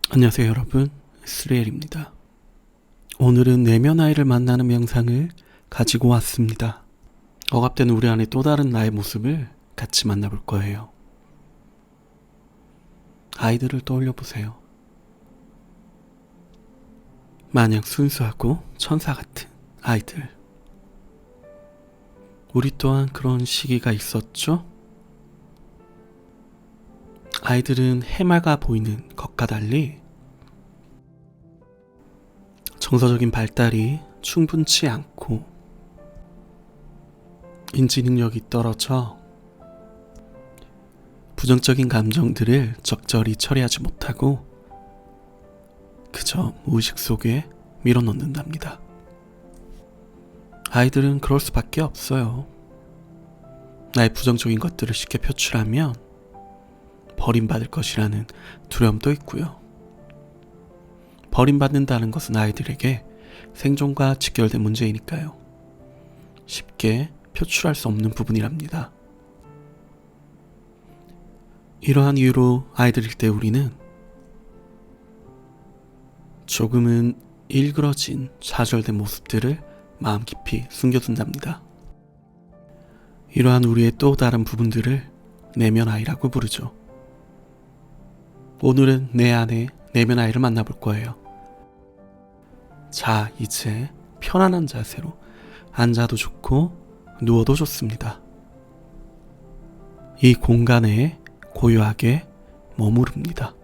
안녕하세요 여러분, 스리엘입니다. 오늘은 내면 아이를 만나는 명상을 가지고 왔습니다. 억압된 우리 안의 또 다른 나의 모습을 같이 만나볼 거예요. 아이들을 떠올려 보세요. 마냥 순수하고 천사 같은 아이들. 우리 또한 그런 시기가 있었죠? 아이들은 해맑아 보이는 것과 달리 정서적인 발달이 충분치 않고 인지 능력이 떨어져 부정적인 감정들을 적절히 처리하지 못하고 그저 무의식 속에 밀어넣는답니다. 아이들은 그럴 수밖에 없어요. 나의 부정적인 것들을 쉽게 표출하면 버림받을 것이라는 두려움도 있고요. 버림받는다는 것은 아이들에게 생존과 직결된 문제이니까요. 쉽게 표출할 수 없는 부분이랍니다. 이러한 이유로 아이들일 때 우리는 조금은 일그러진 좌절된 모습들을 마음 깊이 숨겨둔답니다. 이러한 우리의 또 다른 부분들을 내면 아이라고 부르죠. 오늘은 내 안에 내면 아이를 만나볼 거예요. 자, 이제 편안한 자세로 앉아도 좋고 누워도 좋습니다. 이 공간에 고요하게 머무릅니다.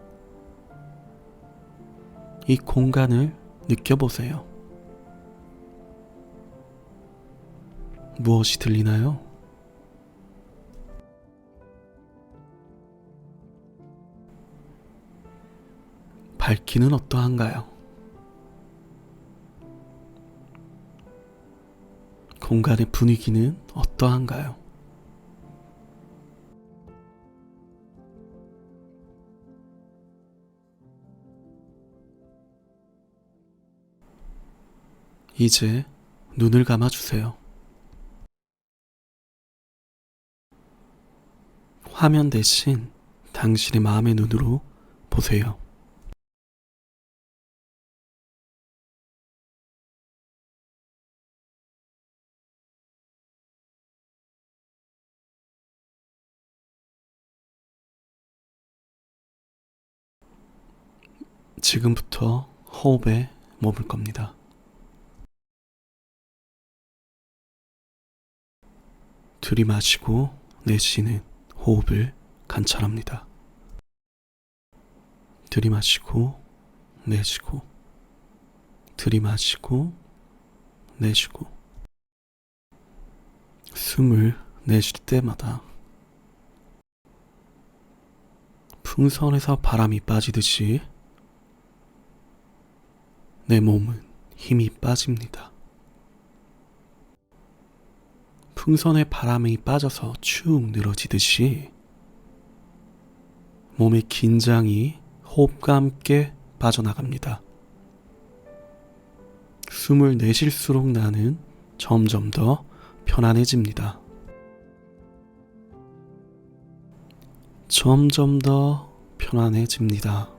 이 공간을 느껴보세요. 무엇이 들리나요? 밝기는 어떠한가요? 공간의 분위기는 어떠한가요? 이제 눈을 감아주세요. 화면 대신 당신의 마음의 눈으로 보세요. 지금부터 호흡에 머물 겁니다. 들이마시고 내쉬는 호흡을 관찰합니다. 들이마시고 내쉬고 들이마시고 내쉬고 숨을 내쉴 때마다 풍선에서 바람이 빠지듯이 내 몸은 힘이 빠집니다. 풍선에 바람이 빠져서 축 늘어지듯이 몸의 긴장이 호흡과 함께 빠져나갑니다. 숨을 내쉴수록 나는 점점 더 편안해집니다. 점점 더 편안해집니다.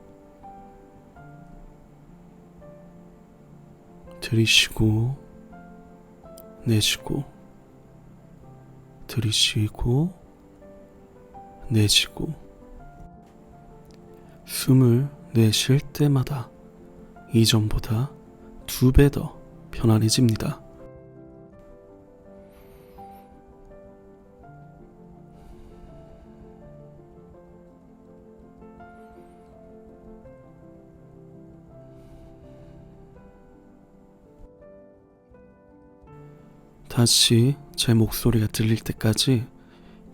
들이쉬고 내쉬고 들이쉬고 내쉬고 숨을 내쉴 때마다 이전보다 2배 더 편안해집니다. 다시 제 목소리가 들릴 때까지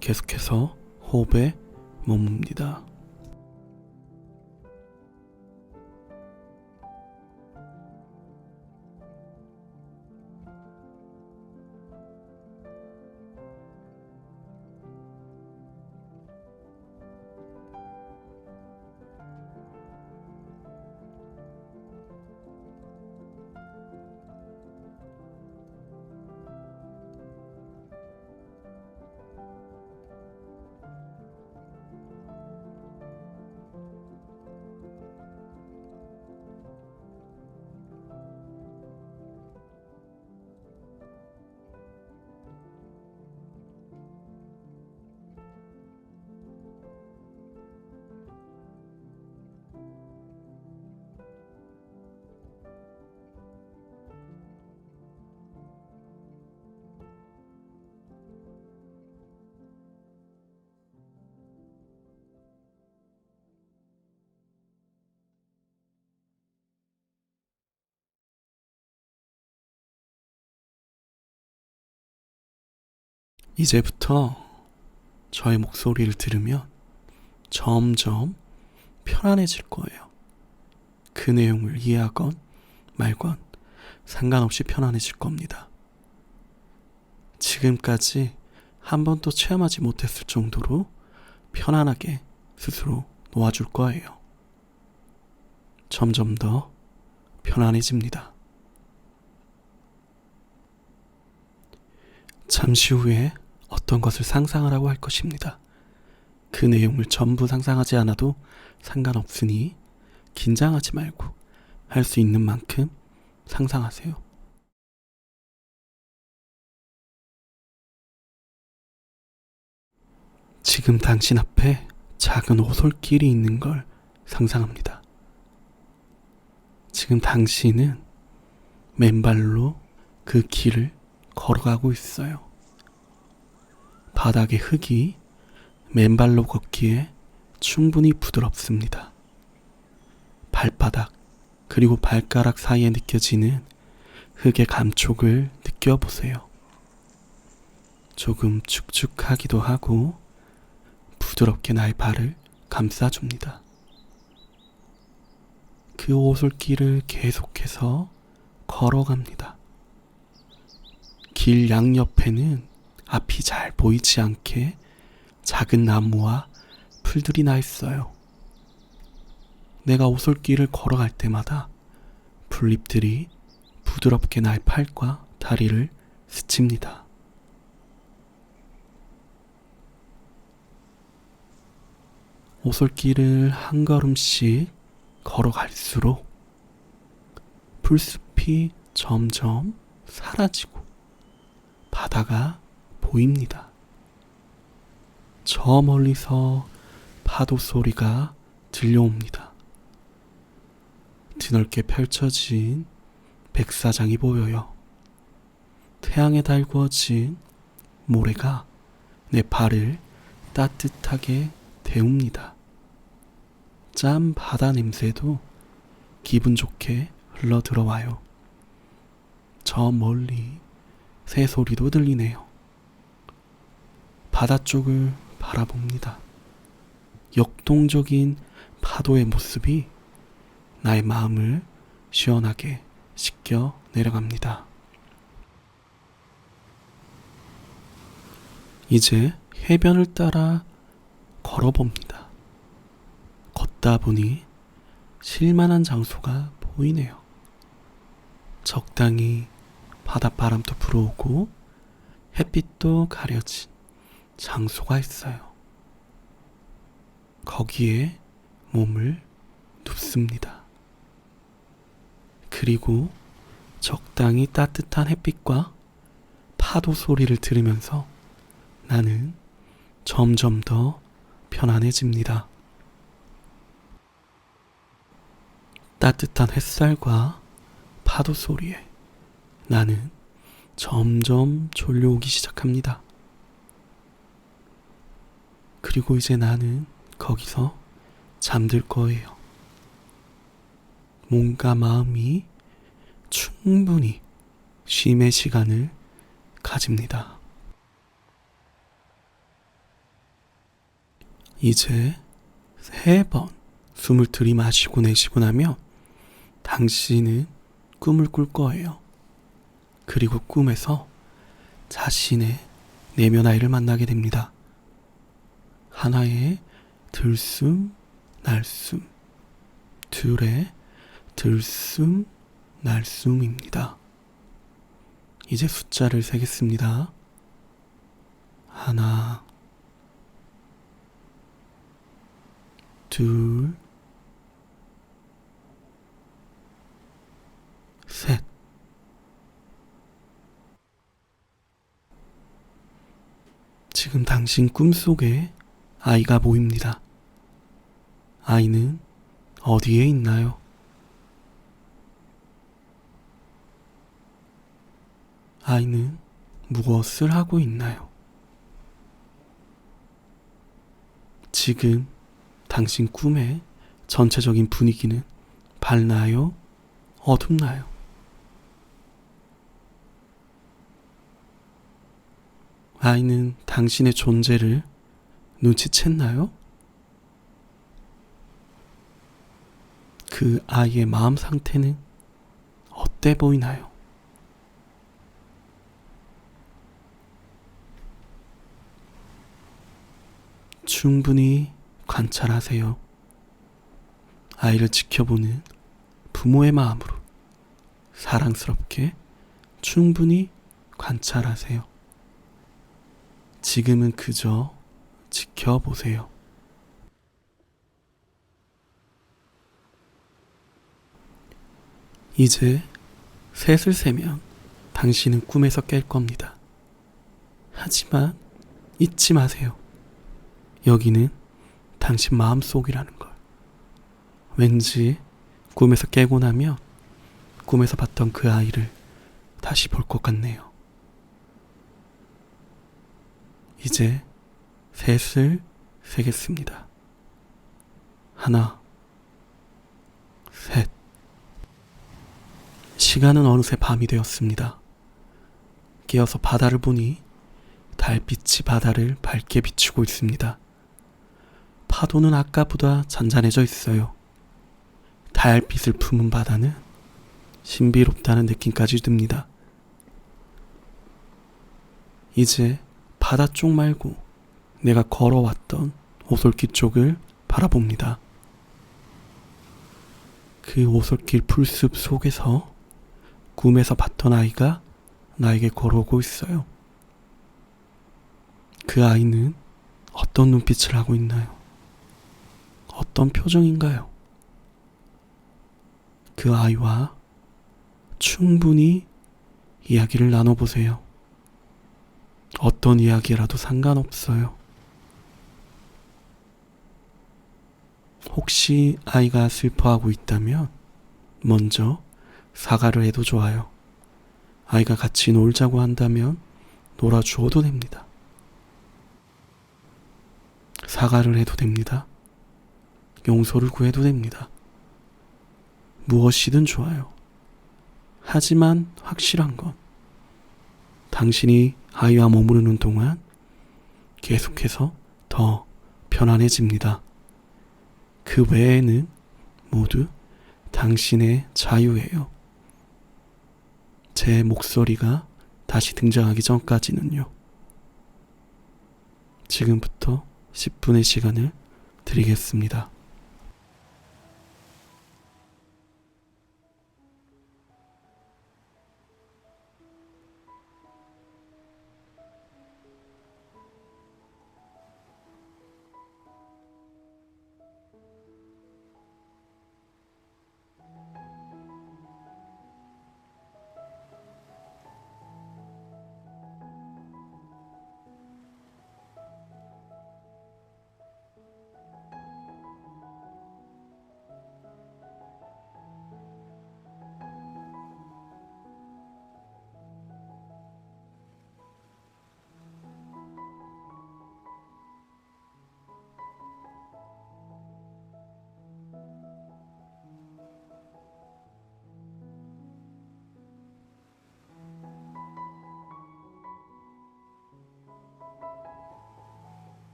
계속해서 호흡에 머뭅니다. 이제부터 저의 목소리를 들으면 점점 편안해질 거예요. 그 내용을 이해하건 말건 상관없이 편안해질 겁니다. 지금까지 한 번도 체험하지 못했을 정도로 편안하게 스스로 놓아줄 거예요. 점점 더 편안해집니다. 잠시 후에 어떤 것을 상상하라고 할 것입니다. 그 내용을 전부 상상하지 않아도 상관없으니 긴장하지 말고 할 수 있는 만큼 상상하세요. 지금 당신 앞에 작은 오솔길이 있는 걸 상상합니다. 지금 당신은 맨발로 그 길을 걸어가고 있어요. 바닥의 흙이 맨발로 걷기에 충분히 부드럽습니다. 발바닥 그리고 발가락 사이에 느껴지는 흙의 감촉을 느껴보세요. 조금 축축하기도 하고 부드럽게 나의 발을 감싸줍니다. 그 오솔길을 계속해서 걸어갑니다. 길 양옆에는 앞이 잘 보이지 않게 작은 나무와 풀들이 나 있어요. 내가 오솔길을 걸어갈 때마다 풀잎들이 부드럽게 나의 팔과 다리를 스칩니다. 오솔길을 한 걸음씩 걸어갈수록 풀숲이 점점 사라지고 바다가 보입니다. 저 멀리서 파도 소리가 들려옵니다. 드넓게 펼쳐진 백사장이 보여요. 태양에 달구어진 모래가 내 발을 따뜻하게 데웁니다. 짠 바다 냄새도 기분 좋게 흘러 들어와요. 저 멀리 새 소리도 들리네요. 바다 쪽을 바라봅니다. 역동적인 파도의 모습이 나의 마음을 시원하게 씻겨 내려갑니다. 이제 해변을 따라 걸어봅니다. 걷다 보니 쉴만한 장소가 보이네요. 적당히 바닷바람도 불어오고 햇빛도 가려진 장소가 있어요. 거기에 몸을 눕습니다. 그리고 적당히 따뜻한 햇빛과 파도 소리를 들으면서 나는 점점 더 편안해집니다. 따뜻한 햇살과 파도 소리에 나는 점점 졸려오기 시작합니다. 그리고 이제 나는 거기서 잠들 거예요. 몸과 마음이 충분히 쉼의 시간을 가집니다. 이제 3번 숨을 들이마시고 내쉬고 나면 당신은 꿈을 꿀 거예요. 그리고 꿈에서 자신의 내면 아이를 만나게 됩니다. 하나의 들숨, 날숨, 둘의 들숨, 날숨입니다. 이제 숫자를 세겠습니다. 하나, 둘, 셋. 지금 당신 꿈속에 아이가 보입니다. 아이는 어디에 있나요? 아이는 무엇을 하고 있나요? 지금 당신 꿈의 전체적인 분위기는 밝나요? 어둡나요? 아이는 당신의 존재를 눈치챘나요? 그 아이의 마음 상태는 어때 보이나요? 충분히 관찰하세요. 아이를 지켜보는 부모의 마음으로 사랑스럽게 충분히 관찰하세요. 지금은 그저 지켜보세요. 이제 셋을 세면 당신은 꿈에서 깰 겁니다. 하지만 잊지 마세요. 여기는 당신 마음속이라는 걸. 왠지 꿈에서 깨고 나면 꿈에서 봤던 그 아이를 다시 볼 것 같네요. 이제 셋을 세겠습니다. 하나, 셋. 시간은 어느새 밤이 되었습니다. 깨어서 바다를 보니 달빛이 바다를 밝게 비추고 있습니다. 파도는 아까보다 잔잔해져 있어요. 달빛을 품은 바다는 신비롭다는 느낌까지 듭니다. 이제 바다 쪽 말고 내가 걸어왔던 오솔길 쪽을 바라봅니다. 그 오솔길 풀숲 속에서 꿈에서 봤던 아이가 나에게 걸어오고 있어요. 그 아이는 어떤 눈빛을 하고 있나요? 어떤 표정인가요? 그 아이와 충분히 이야기를 나눠보세요. 어떤 이야기라도 상관없어요. 혹시 아이가 슬퍼하고 있다면 먼저 사과를 해도 좋아요. 아이가 같이 놀자고 한다면 놀아주어도 됩니다. 사과를 해도 됩니다. 용서를 구해도 됩니다. 무엇이든 좋아요. 하지만 확실한 건 당신이 아이와 머무르는 동안 계속해서 더 편안해집니다. 그 외에는 모두 당신의 자유예요. 제 목소리가 다시 등장하기 전까지는요. 지금부터 10분의 시간을 드리겠습니다.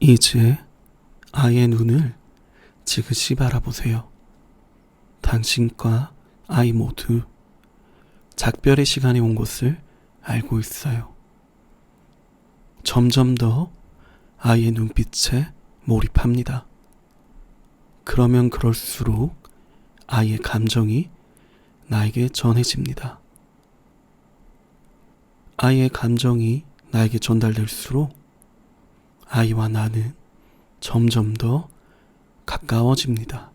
이제 아이의 눈을 지그시 바라보세요. 당신과 아이 모두 작별의 시간이 온 것을 알고 있어요. 점점 더 아이의 눈빛에 몰입합니다. 그러면 그럴수록 아이의 감정이 나에게 전해집니다. 아이의 감정이 나에게 전달될수록 아이와 나는 점점 더 가까워집니다.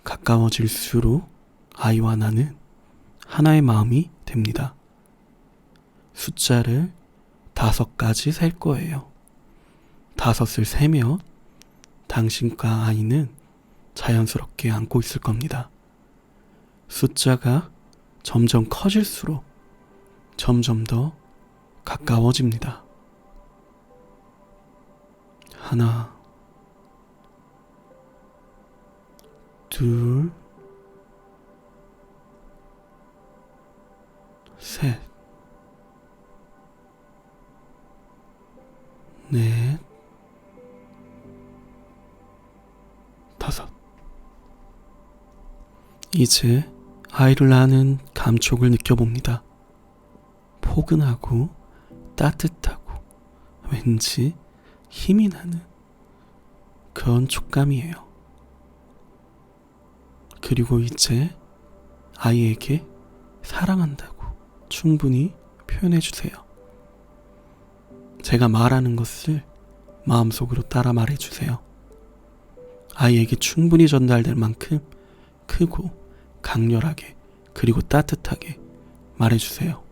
가까워질수록 아이와 나는 하나의 마음이 됩니다. 숫자를 5가지 셀 거예요. 5을 세면 당신과 아이는 자연스럽게 안고 있을 겁니다. 숫자가 점점 커질수록 점점 더 가까워집니다. 하나, 둘, 셋, 넷, 5. 이제 아이를 낳는 감촉을 느껴봅니다. 포근하고 따뜻하고 왠지 힘이 나는 그런 촉감이에요. 그리고 이제 아이에게 사랑한다고 충분히 표현해주세요. 제가 말하는 것을 마음속으로 따라 말해주세요. 아이에게 충분히 전달될 만큼 크고 강렬하게 그리고 따뜻하게 말해주세요.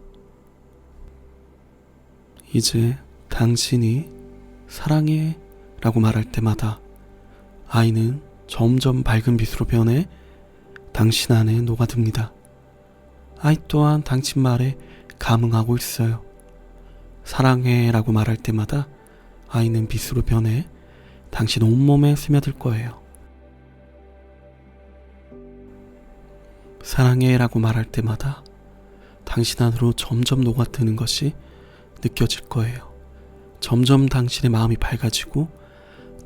이제 당신이 사랑해 라고 말할 때마다 아이는 점점 밝은 빛으로 변해 당신 안에 녹아듭니다. 아이 또한 당신 말에 감응하고 있어요. 사랑해 라고 말할 때마다 아이는 빛으로 변해 당신 온몸에 스며들 거예요. 사랑해 라고 말할 때마다 당신 안으로 점점 녹아드는 것이 느껴질 거예요. 점점 당신의 마음이 밝아지고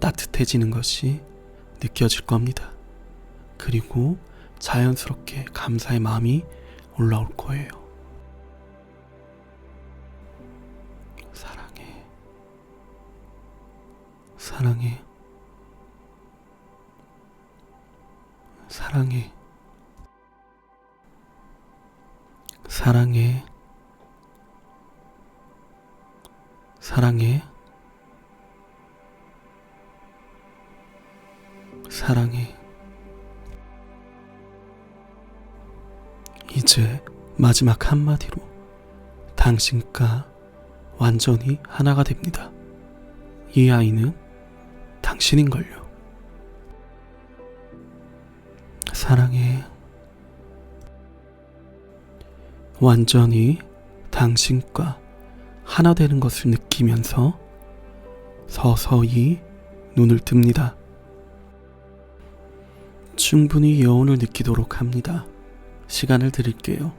따뜻해지는 것이 느껴질 겁니다. 그리고 자연스럽게 감사의 마음이 올라올 거예요. 사랑해, 사랑해, 사랑해, 사랑해, 사랑해, 사랑해. 이제 마지막 한마디로 당신과 완전히 하나가 됩니다. 이 아이는 당신인걸요. 사랑해. 완전히 당신과 하나 되는 것을 느끼면서 서서히 눈을 뜹니다. 충분히 여운을 느끼도록 합니다. 시간을 드릴게요.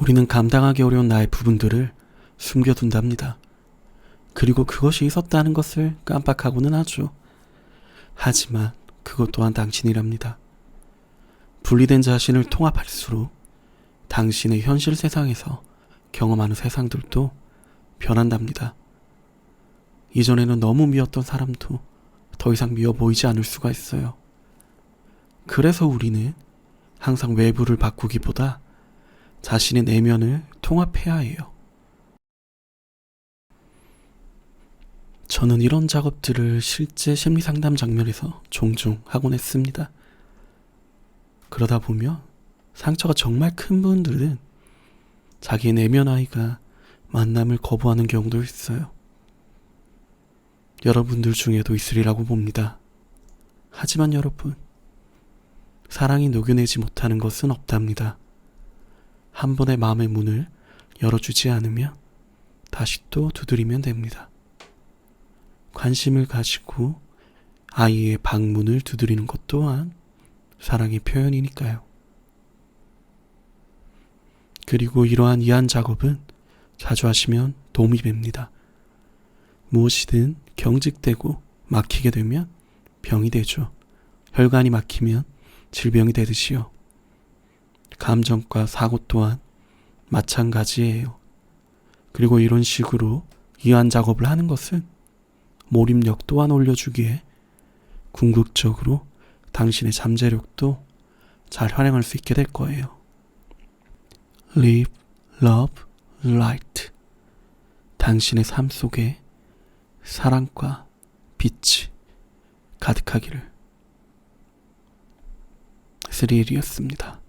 우리는 감당하기 어려운 나의 부분들을 숨겨둔답니다. 그리고 그것이 있었다는 것을 깜빡하고는 하죠. 하지만 그것 또한 당신이랍니다. 분리된 자신을 통합할수록 당신의 현실 세상에서 경험하는 세상들도 변한답니다. 이전에는 너무 미웠던 사람도 더 이상 미워 보이지 않을 수가 있어요. 그래서 우리는 항상 외부를 바꾸기보다 자신의 내면을 통합해야 해요. 저는 이런 작업들을 실제 심리상담 장면에서 종종 하곤 했습니다. 그러다 보면 상처가 정말 큰 분들은 자기의 내면 아이가 만남을 거부하는 경우도 있어요. 여러분들 중에도 있으리라고 봅니다. 하지만 여러분, 사랑이 녹여내지 못하는 것은 없답니다. 한 번의 마음의 문을 열어주지 않으면 다시 또 두드리면 됩니다. 관심을 가지고 아이의 방문을 두드리는 것 또한 사랑의 표현이니까요. 그리고 이러한 이한 작업은 자주 하시면 도움이 됩니다. 무엇이든 경직되고 막히게 되면 병이 되죠. 혈관이 막히면 질병이 되듯이요. 감정과 사고 또한 마찬가지예요. 그리고 이런 식으로 이완 작업을 하는 것은 몰입력 또한 올려주기에 궁극적으로 당신의 잠재력도 잘 활용할 수 있게 될 거예요. Live, love, light. 당신의 삶 속에 사랑과 빛이 가득하기를. 스리엘이었습니다.